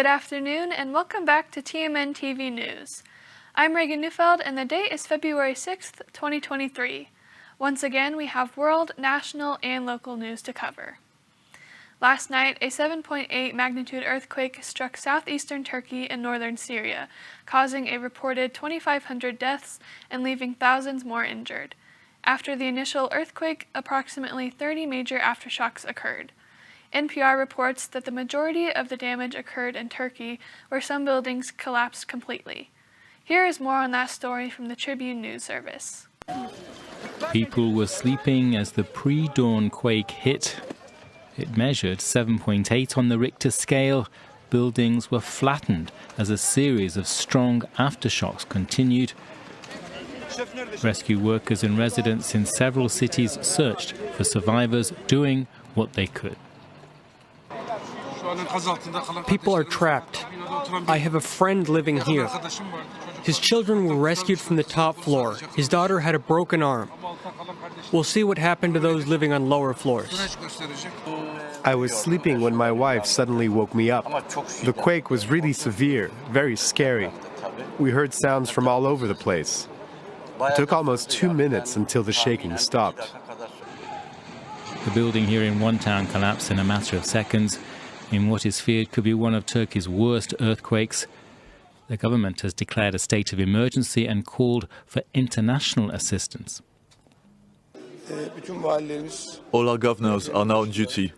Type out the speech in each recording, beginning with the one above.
Good afternoon and welcome back to TMNtv News. I'm Reagan Neufeld and the date is February 6th, 2023. Once again, we have world, national, and local news to cover. Last night, a 7.8 magnitude earthquake struck southeastern Turkey and northern Syria, causing a reported 2,500 deaths and leaving thousands more injured. After the initial earthquake, approximately 30 major aftershocks occurred. NPR reports that the majority of the damage occurred in Turkey, where some buildings collapsed completely. Here is more on that story from the Tribune News Service. People were sleeping as the pre-dawn quake hit. It measured 7.8 on the Richter scale. Buildings were flattened as a series of strong aftershocks continued. Rescue workers and residents in several cities searched for survivors, doing what they could. People are trapped. I have a friend living here. His children were rescued from the top floor. His daughter had a broken arm. We'll see what happened to those living on lower floors. I was sleeping when my wife suddenly woke me up. The quake was really severe, very scary. We heard sounds from all over the place. It took almost 2 minutes until the shaking stopped. The building here in one town collapsed in a matter of seconds, in what is feared could be one of Turkey's worst earthquakes. The government has declared a state of emergency and called for international assistance. All our governors are now on duty.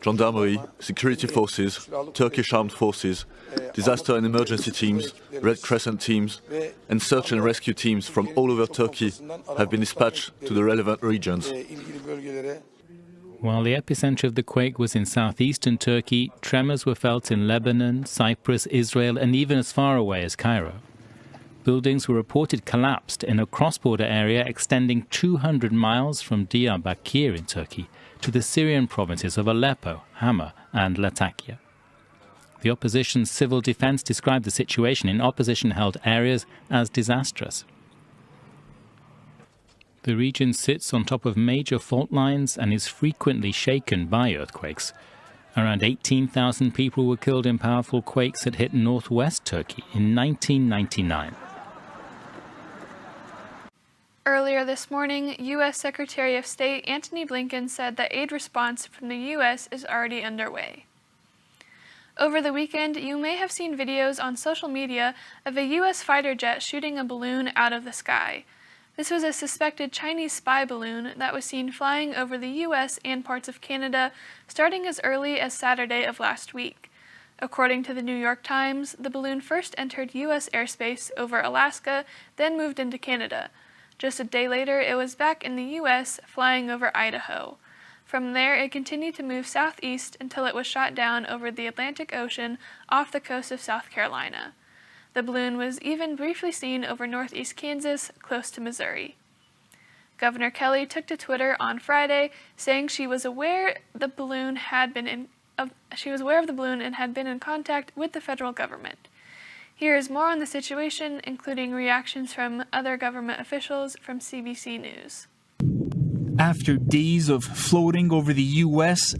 Gendarmerie, security forces, Turkish armed forces, disaster and emergency teams, Red Crescent teams, and search and rescue teams from all over Turkey have been dispatched to the relevant regions. While the epicenter of the quake was in southeastern Turkey, tremors were felt in Lebanon, Cyprus, Israel, and even as far away as Cairo. Buildings were reported collapsed in a cross-border area extending 200 miles from Diyarbakir in Turkey to the Syrian provinces of Aleppo, Hama, and Latakia. The opposition's civil defense described the situation in opposition-held areas as disastrous. The region sits on top of major fault lines and is frequently shaken by earthquakes. Around 18,000 people were killed in powerful quakes that hit northwest Turkey in 1999. Earlier this morning, U.S. Secretary of State Antony Blinken said that aid response from the U.S. is already underway. Over the weekend, you may have seen videos on social media of a U.S. fighter jet shooting a balloon out of the sky. This was a suspected Chinese spy balloon that was seen flying over the U.S. and parts of Canada starting as early as Saturday of last week. According to the New York Times, the balloon first entered U.S. airspace over Alaska, then moved into Canada. Just a day later, it was back in the U.S., flying over Idaho. From there, it continued to move southeast until it was shot down over the Atlantic Ocean off the coast of South Carolina. The balloon was even briefly seen over northeast Kansas, close to Missouri. Governor Kelly took to Twitter on Friday, saying she was aware of the balloon and had been in contact with the federal government. Here is more on the situation, including reactions from other government officials from CBC News. After days of floating over the U.S.,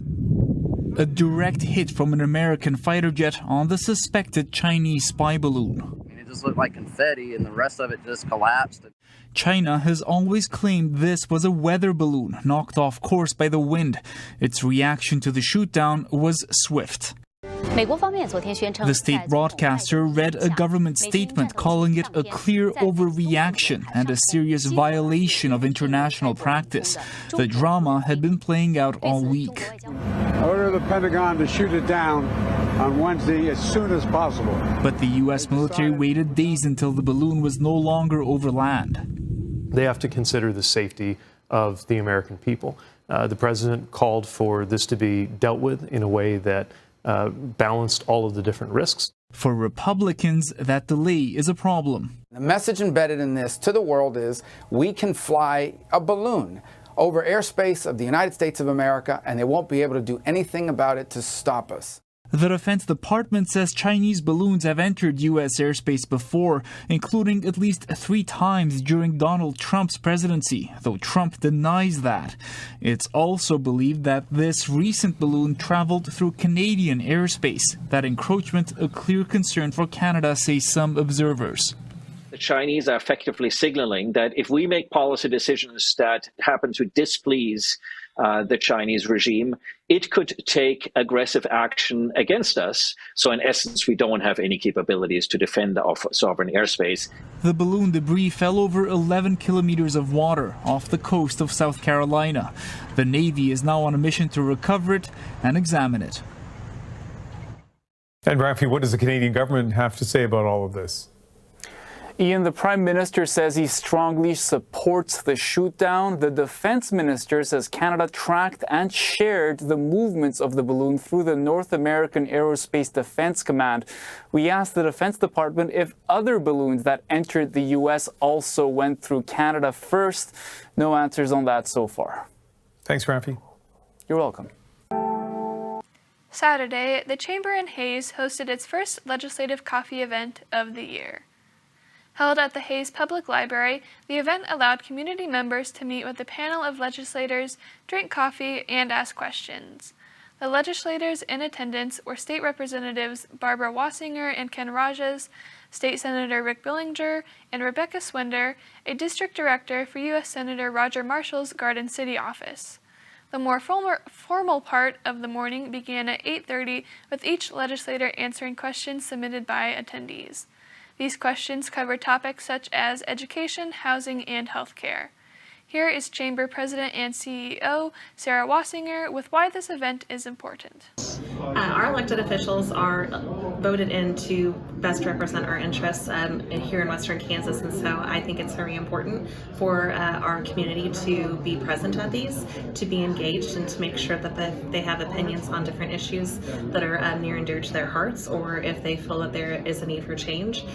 a direct hit from an American fighter jet on the suspected Chinese spy balloon. It just looked like confetti and the rest of it just collapsed. China has always claimed this was a weather balloon knocked off course by the wind. Its reaction to the shootdown was swift. The state broadcaster read a government statement calling it a clear overreaction and a serious violation of international practice. The drama had been playing out all week. I order the Pentagon to shoot it down on Wednesday as soon as possible. But the U.S. military waited days until the balloon was no longer over land. They have to consider the safety of the American people. The president called for this to be dealt with in a way that balanced all of the different risks. For Republicans, that delay is a problem. The message embedded in this to the world is we can fly a balloon over airspace of the United States of America and they won't be able to do anything about it to stop us. The Defense Department says Chinese balloons have entered U.S. airspace before, including at least 3 times during Donald Trump's presidency, though Trump denies that. It's also believed that this recent balloon traveled through Canadian airspace. That encroachment a clear concern for Canada, say some observers. The Chinese are effectively signaling that if we make policy decisions that happen to displease the Chinese regime, it could take aggressive action against us. So in essence, we don't have any capabilities to defend our sovereign airspace. The balloon debris fell over 11 kilometers of water off the coast of South Carolina. The Navy is now on a mission to recover it and examine it. And Rafi, what does the Canadian government have to say about all of this? Ian, the Prime Minister says he strongly supports the shootdown. The Defense Minister says Canada tracked and shared the movements of the balloon through the North American Aerospace Defense Command. We asked the Defense Department if other balloons that entered the U.S. also went through Canada first. No answers on that so far. Thanks, Rafi. You're welcome. Saturday, the Chamber in Hayes hosted its first legislative coffee event of the year. Held at the Hayes Public Library, the event allowed community members to meet with a panel of legislators, drink coffee, and ask questions. The legislators in attendance were State Representatives Barbara Wassinger and Ken Rajas, State Senator Rick Billinger, and Rebecca Swinder, a district director for U.S. Senator Roger Marshall's Garden City office. The more formal part of the morning began at 8:30, with each legislator answering questions submitted by attendees. These questions cover topics such as education, housing, and healthcare. Here is Chamber President and CEO Sarah Wassinger with why this event is important. Our elected officials are voted in to best represent our interests here in Western Kansas, and so I think it's very important for our community to be present at these, to be engaged, and to make sure that they have opinions on different issues that are near and dear to their hearts, or if they feel that there is a need for change.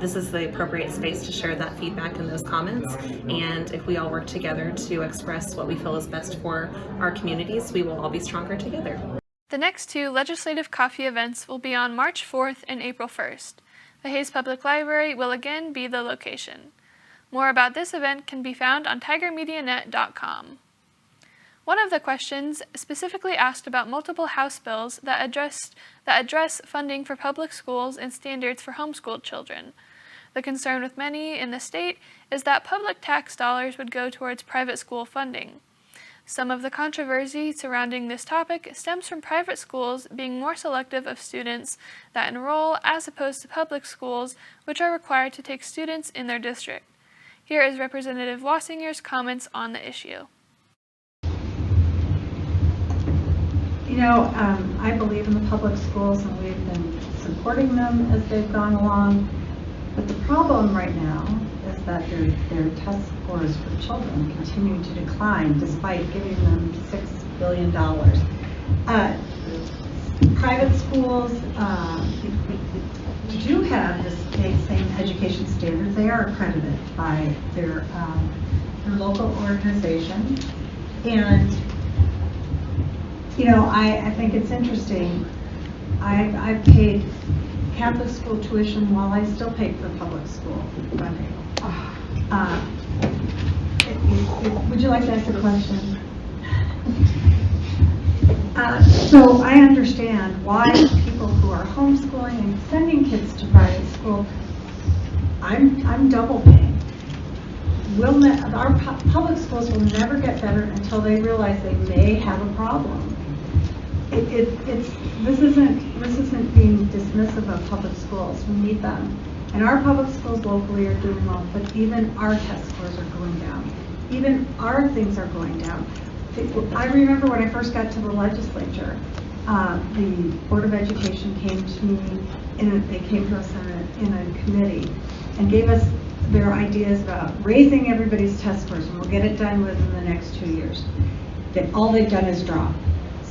This is the appropriate space to share that feedback and those comments, and if we all work together to express what we feel is best for our communities, we will all be stronger together. The next 2 legislative coffee events will be on March 4th and April 1st. The Hayes Public Library will again be the location. More about this event can be found on tigermedianet.com. One of the questions specifically asked about multiple House bills that address funding for public schools and standards for homeschooled children. The concern with many in the state is that public tax dollars would go towards private school funding. Some of the controversy surrounding this topic stems from private schools being more selective of students that enroll as opposed to public schools, which are required to take students in their district. Here is Representative Wassinger's comments on the issue. You know, I believe in the public schools, and we've been supporting them as they've gone along. But the problem right now is that their test scores for children continue to decline despite giving them $6 billion. Private schools do have the same education standards. They are accredited by their local organization. And, you know, I think it's interesting. I've paid Catholic school tuition while I still paid for public school funding. Would you like to ask a question? So I understand why people who are homeschooling and sending kids to private school, I'm double paying. Our public schools will never get better until they realize they may have a problem. This isn't being dismissive of public schools. We need them. And our public schools locally are doing well, but even our test scores are going down. Even our things are going down. I remember when I first got to the legislature, the Board of Education came to me, they came to us in a committee and gave us their ideas about raising everybody's test scores, and we'll get it done within the next 2 years. All they've done is drop.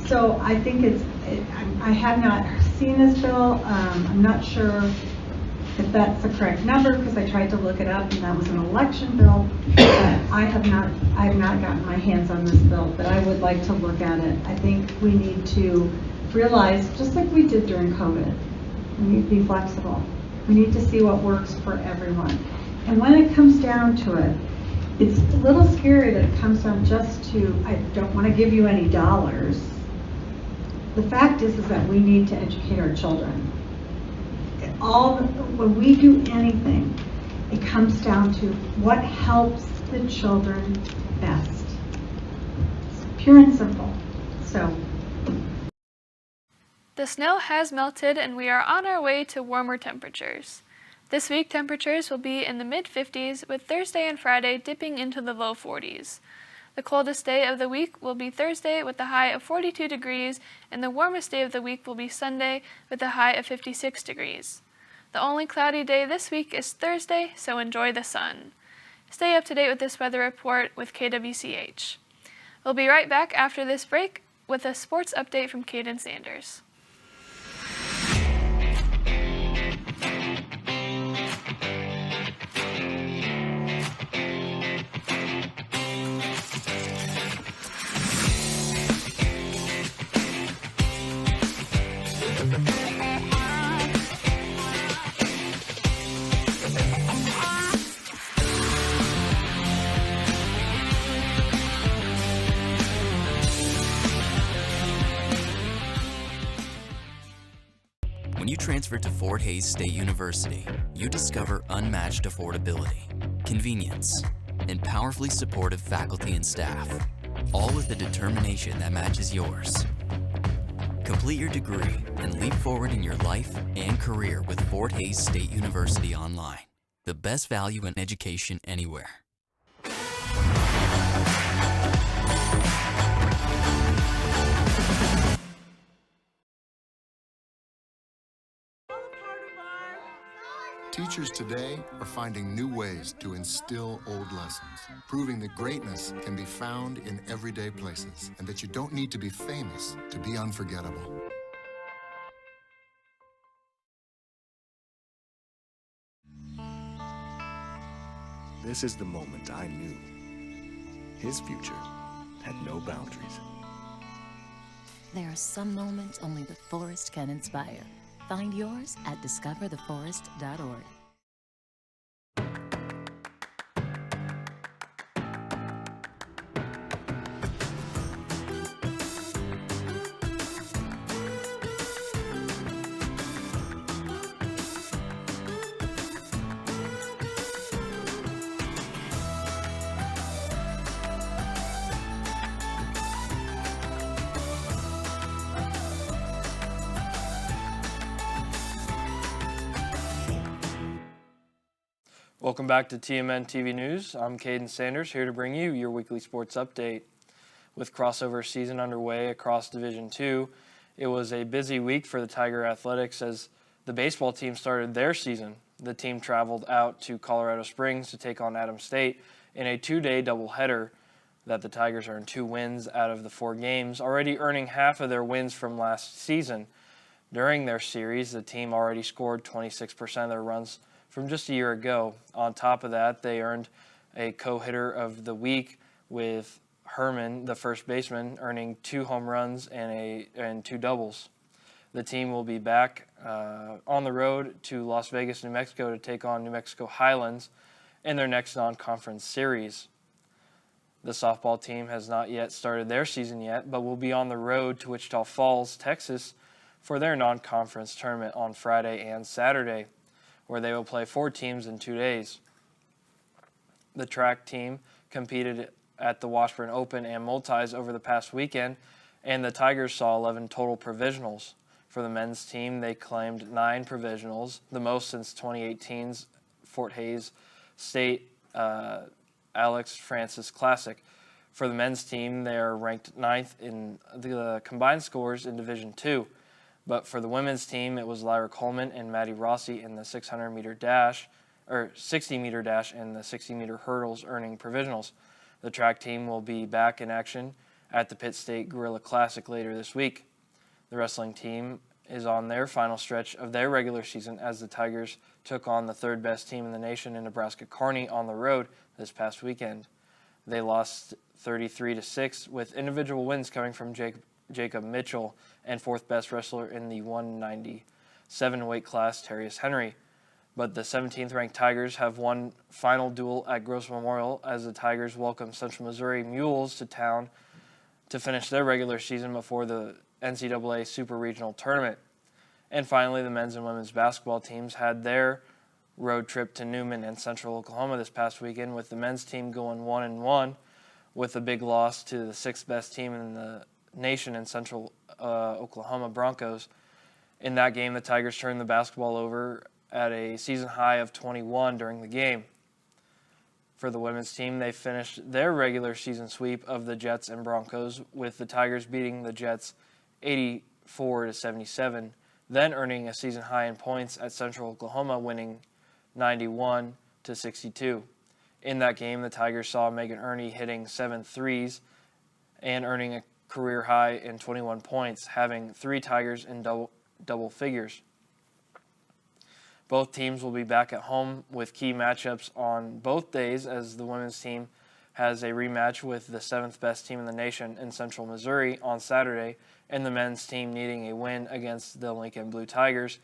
So I think I have not seen this bill. I'm not sure if that's the correct number because I tried to look it up and that was an election bill. But I have not gotten my hands on this bill, but I would like to look at it. I think we need to realize, just like we did during COVID, we need to be flexible. We need to see what works for everyone. And when it comes down to it, it's a little scary that it comes down just to, I don't want to give you any dollars. The fact is that we need to educate our children. When we do anything, it comes down to what helps the children best. It's pure and simple. So. The snow has melted and we are on our way to warmer temperatures. This week temperatures will be in the mid-50s, with Thursday and Friday dipping into the low 40s. The coldest day of the week will be Thursday with a high of 42 degrees, and the warmest day of the week will be Sunday with a high of 56 degrees. The only cloudy day this week is Thursday, so enjoy the sun. Stay up to date with this weather report with KWCH. We'll be right back after this break with a sports update from Caden Sanders. When you transfer to Fort Hays State University, you discover unmatched affordability, convenience, and powerfully supportive faculty and staff, all with a determination that matches yours. Complete your degree and leap forward in your life and career with Fort Hays State University Online, the best value in education anywhere. Teachers today are finding new ways to instill old lessons, proving that greatness can be found in everyday places and that you don't need to be famous to be unforgettable. This is the moment I knew his future had no boundaries. There are some moments only the forest can inspire. Find yours at discovertheforest.org. Welcome back to TMNtv News. I'm Caden Sanders, here to bring you your weekly sports update. With crossover season underway across Division II, it was a busy week for the Tiger Athletics as the baseball team started their season. The team traveled out to Colorado Springs to take on Adams State in a two-day doubleheader that the Tigers earned 2 wins out of the 4 games, already earning half of their wins from last season. During their series, the team already scored 26% of their runs from just a year ago. On top of that, they earned a co-hitter of the week with Herman, the first baseman, earning 2 home runs and 2 doubles. The team will be back on the road to Las Vegas, New Mexico to take on New Mexico Highlands in their next non-conference series. The softball team has not yet started their season yet, but will be on the road to Wichita Falls, Texas for their non-conference tournament on Friday and Saturday, where they will play 4 teams in 2 days. The track team competed at the Washburn Open and Multis over the past weekend, and the Tigers saw 11 total provisionals. For the men's team, they claimed 9 provisionals, the most since 2018's Fort Hays State Alex Francis Classic. For the men's team, they are ranked 9th in the combined scores in Division II. But for the women's team, it was Lyra Coleman and Maddie Rossi in the 600-meter dash, or 60-meter dash and the 60-meter hurdles earning provisionals. The track team will be back in action at the Pitt State Gorilla Classic later this week. The wrestling team is on their final stretch of their regular season as the Tigers took on the 3rd best team in the nation in Nebraska Kearney on the road this past weekend. They lost 33-6 with individual wins coming from Jacob Mitchell and fourth best wrestler in the 197 weight class, Terrius Henry. But the 17th ranked Tigers have one final duel at Gross Memorial as the Tigers welcome Central Missouri Mules to town to finish their regular season before the NCAA Super Regional Tournament. And finally, the men's and women's basketball teams had their road trip to Newman and Central Oklahoma this past weekend, with the men's team going 1-1 with a big loss to the sixth best team in the nation in Central Oklahoma Broncos. In that game, the Tigers turned the basketball over at a season high of 21 during the game. For the women's team, they finished their regular season sweep of the Jets and Broncos, with the Tigers beating the Jets 84-77, then earning a season high in points at Central Oklahoma, winning 91-62. In that game, the Tigers saw Megan Ernie hitting 7 threes and earning a career high in 21 points, having 3 Tigers in double figures. Both teams will be back at home with key matchups on both days, as the women's team has a rematch with the 7th best team in the nation in Central Missouri on Saturday, and the men's team needing a win against the Lincoln Blue Tigers,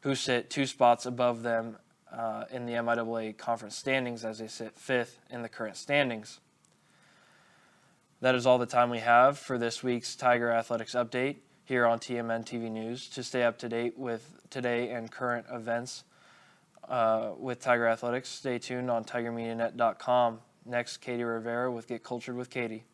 who sit 2 spots above them in the MIAA conference standings, as they sit 5th in the current standings. That is all the time we have for this week's Tiger Athletics Update here on TMNtv News. To stay up to date with today and current events with Tiger Athletics, stay tuned on TigerMediaNet.com. Next, Katie Rivera with Get Cultured with Katie.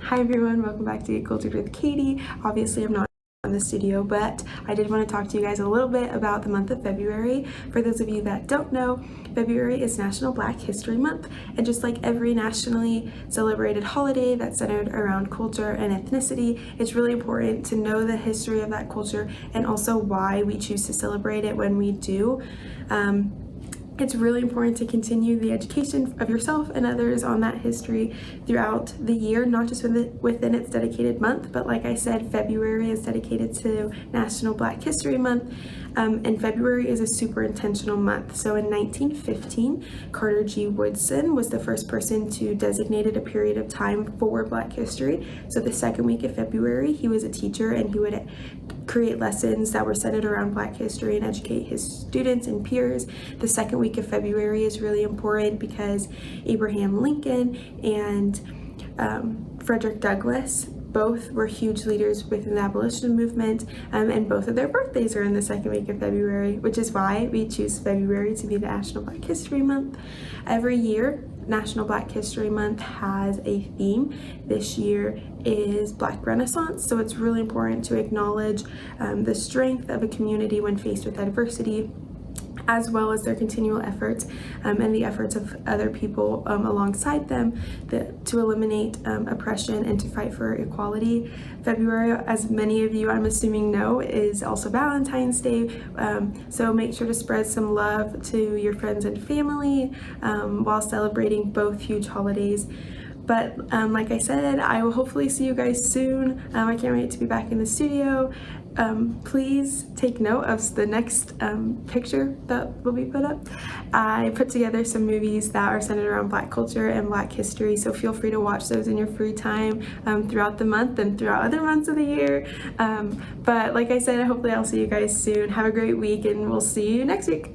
Hi everyone, welcome back to Get Cultured with Katie. Obviously I'm not in the studio, but I did want to talk to you guys a little bit about the month of February. For those of you that don't know, February is National Black History Month, and just like every nationally celebrated holiday that's centered around culture and ethnicity, it's really important to know the history of that culture and also why we choose to celebrate it when we do. It's really important to continue the education of yourself and others on that history throughout the year, not just within its dedicated month, but like I said, February is dedicated to National Black History Month, and February is a super intentional month. So in 1915, Carter G. Woodson was the first person to designate a period of time for Black history. So the second week of February, he was a teacher and he would create lessons that were centered around Black history and educate his students and peers. The second week of February is really important because Abraham Lincoln and Frederick Douglass both were huge leaders within the abolition movement, and both of their birthdays are in the second week of February, which is why we choose February to be the National Black History Month. Every year, National Black History Month has a theme. This year is Black Renaissance, so it's really important to acknowledge the strength of a community when faced with adversity, as well as their continual efforts and the efforts of other people alongside them to eliminate oppression and to fight for equality. February, as many of you I'm assuming know, is also Valentine's Day, so make sure to spread some love to your friends and family while celebrating both huge holidays. But like I said, I will hopefully see you guys soon. I can't wait to be back in the studio. Please take note of the next picture that will be put up. I put together some movies that are centered around Black culture and Black history, so feel free to watch those in your free time throughout the month and throughout other months of the year. But like I said, hopefully I'll see you guys soon. Have a great week, and we'll see you next week.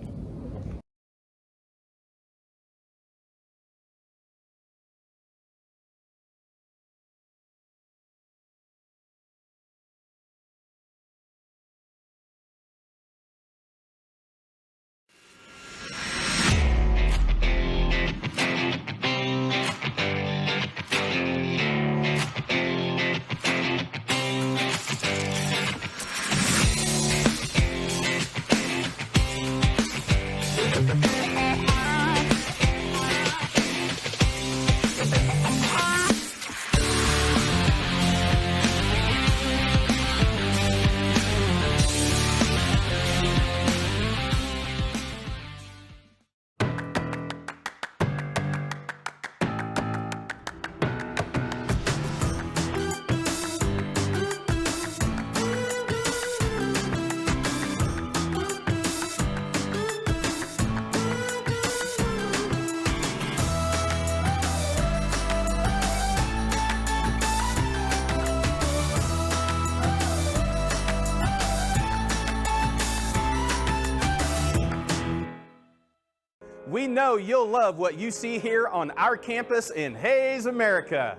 we know you'll love what you see here on our campus in Hayes, America.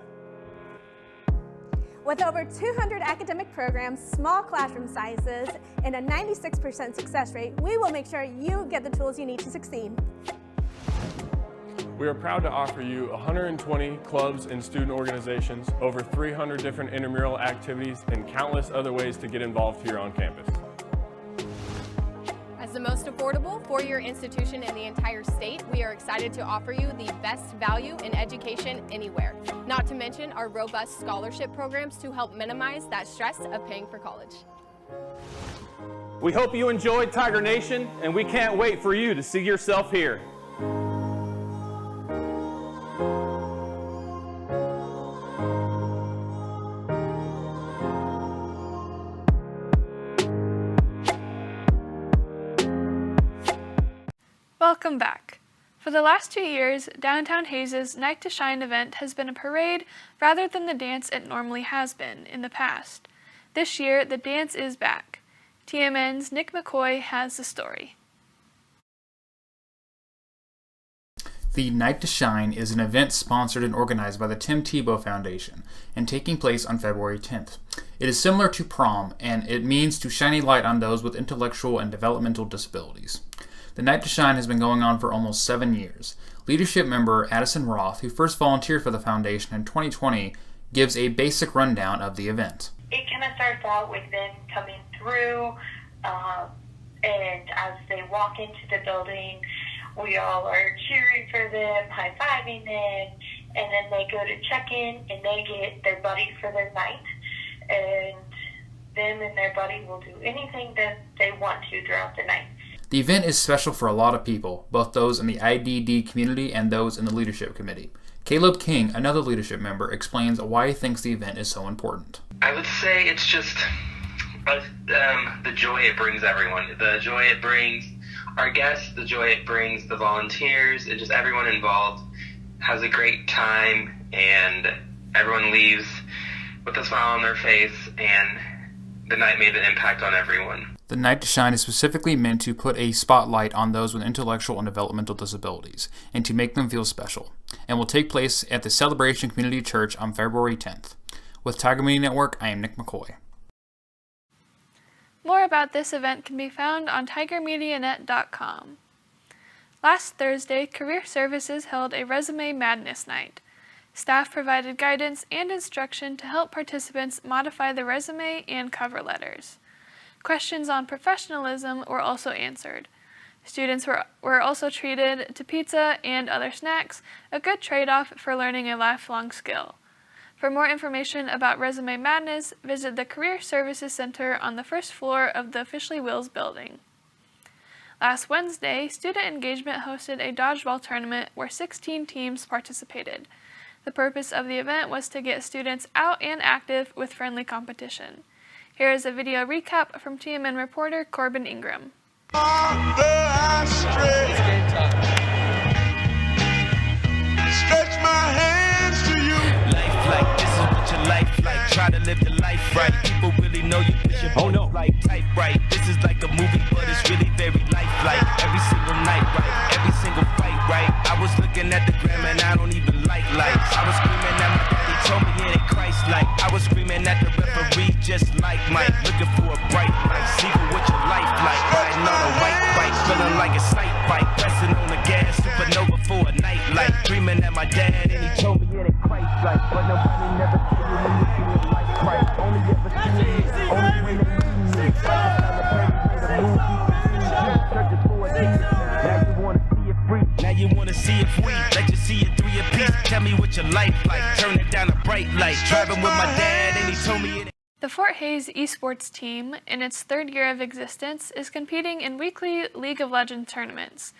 With over 200 academic programs, small classroom sizes, and a 96% success rate, we will make sure you get the tools you need to succeed. We are proud to offer you 120 clubs and student organizations, over 300 different intramural activities, and countless other ways to get involved here on campus. As the most affordable four-year institution in the entire state, we are excited to offer you the best value in education anywhere. Not to mention our robust scholarship programs to help minimize that stress of paying for college. We hope you enjoyed Tiger Nation, and we can't wait for you to see yourself here. Welcome back. For the last 2 years, Downtown Hayes' Night to Shine event has been a parade rather than the dance it normally has been in the past. This year, the dance is back. TMN's Nick McCoy has the story. The Night to Shine is an event sponsored and organized by the Tim Tebow Foundation and taking place on February 10th. It is similar to prom, and it means to shine a light on those with intellectual and developmental disabilities. The Night to Shine has been going on for almost 7 years. Leadership member Addison Roth, who first volunteered for the foundation in 2020, gives a basic rundown of the event. It kind of starts out with them coming through, and as they walk into the building, we all are cheering for them, high-fiving them, and then they go to check-in and they get their buddy for the night, and them and their buddy will do anything that they want to throughout the night. The event is special for a lot of people, both those in the IDD community and those in the leadership committee. Caleb King, another leadership member, explains why he thinks the event is so important. I would say it's just the joy it brings everyone. The joy it brings our guests, the joy it brings the volunteers, and just everyone involved has a great time, and everyone leaves with a smile on their face, and the night made an impact on everyone. The Night to Shine is specifically meant to put a spotlight on those with intellectual and developmental disabilities, and to make them feel special, and will take place at the Celebration Community Church on February 10th. With Tiger Media Network, I am Nick McCoy. More about this event can be found on tigermedianet.com. Last Thursday, Career Services held a Resume Madness Night. Staff provided guidance and instruction to help participants modify the resume and cover letters. Questions on professionalism were also answered. Students were also treated to pizza and other snacks, a good trade-off for learning a lifelong skill. For more information about Resume Madness, visit the Career Services Center on the first floor of the Fishley Wills building. Last Wednesday, Student Engagement hosted a dodgeball tournament where 16 teams participated. The purpose of the event was to get students out and active with friendly competition. Here is a video recap from TMN reporter Corbin Ingram. Stretch my hands to you. Life like this is what your life like. Try to live the life right. People really know you push your like type right. This is like a movie, but it's really very lifelike. Every single night, right? Every single fight, right? I was looking at the gram and I don't even like lights. I was screaming at my daddy, told me it ain't Christ-like. I was screaming at the referee, just like Mike, looking for a bright light. See what your life like. Riding on a white bike, feeling like a sight bike. Pressing on the gas, supernova for a night light. Dreaming at my dad and he told me it ain't Christ-like. But nobody never tell you when you feel it like Christ. Only ever see it, only when they see me. Like a celebrity, made a movie. Searching for a demon. Now you wanna see it free. Now you wanna see it free. Let you see it 3 apiece. Tell me what your life like. Turn it down a bright light. Driving with my dad and he told me it. The Fort Hays esports team, in its 3rd year of existence, is competing in weekly League of Legends tournaments.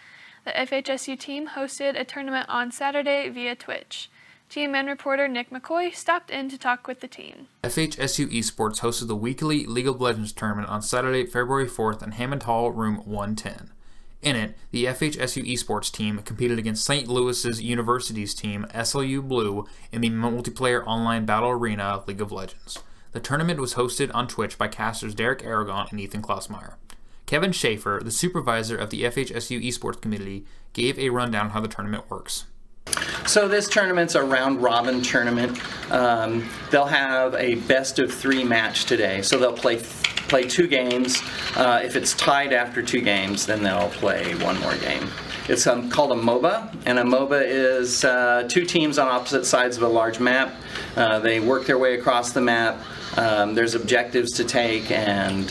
The FHSU team hosted a tournament on Saturday via Twitch. TMN reporter Nick McCoy stopped in to talk with the team. FHSU Esports hosted the weekly League of Legends tournament on Saturday, February 4th in Hammond Hall, room 110. In it, the FHSU Esports team competed against St. Louis University's team, SLU Blue, in the multiplayer online battle arena League of Legends. The tournament was hosted on Twitch by casters Derek Aragon and Ethan Klausmeyer. Kevin Schaefer, the supervisor of the FHSU esports community, gave a rundown on how the tournament works. So this tournament's a round robin tournament. They'll have a best of 3 match today. So they'll play 2 games. If it's tied after 2 games, then they'll play 1 more game. It's called a MOBA, and a MOBA is 2 teams on opposite sides of a large map. They work their way across the map. There's objectives to take and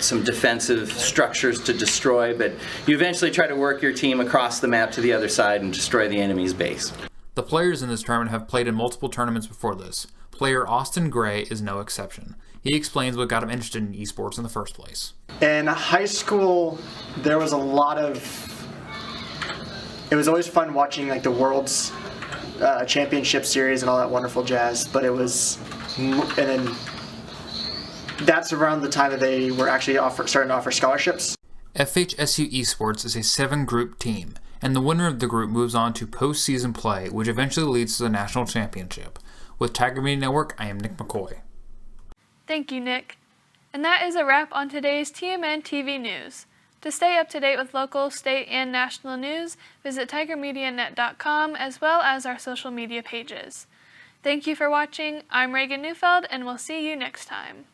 some defensive structures to destroy, but you eventually try to work your team across the map to the other side and destroy the enemy's base. The players in this tournament have played in multiple tournaments before this. Player Austin Gray is no exception. He explains what got him interested in esports in the first place. In high school, there was a lot of... It was always fun watching like the World's Championship Series and all that wonderful jazz, but it was... And then that's around the time that they were actually starting to offer scholarships. FHSU Esports is a 7-group team, and the winner of the group moves on to postseason play, which eventually leads to the national championship. With Tiger Media Network, I am Nick McCoy. Thank you, Nick. And that is a wrap on today's TMNtv News. To stay up to date with local, state, and national news, visit tigermedianet.com as well as our social media pages. Thank you for watching. I'm Reagan Neufeld, and we'll see you next time.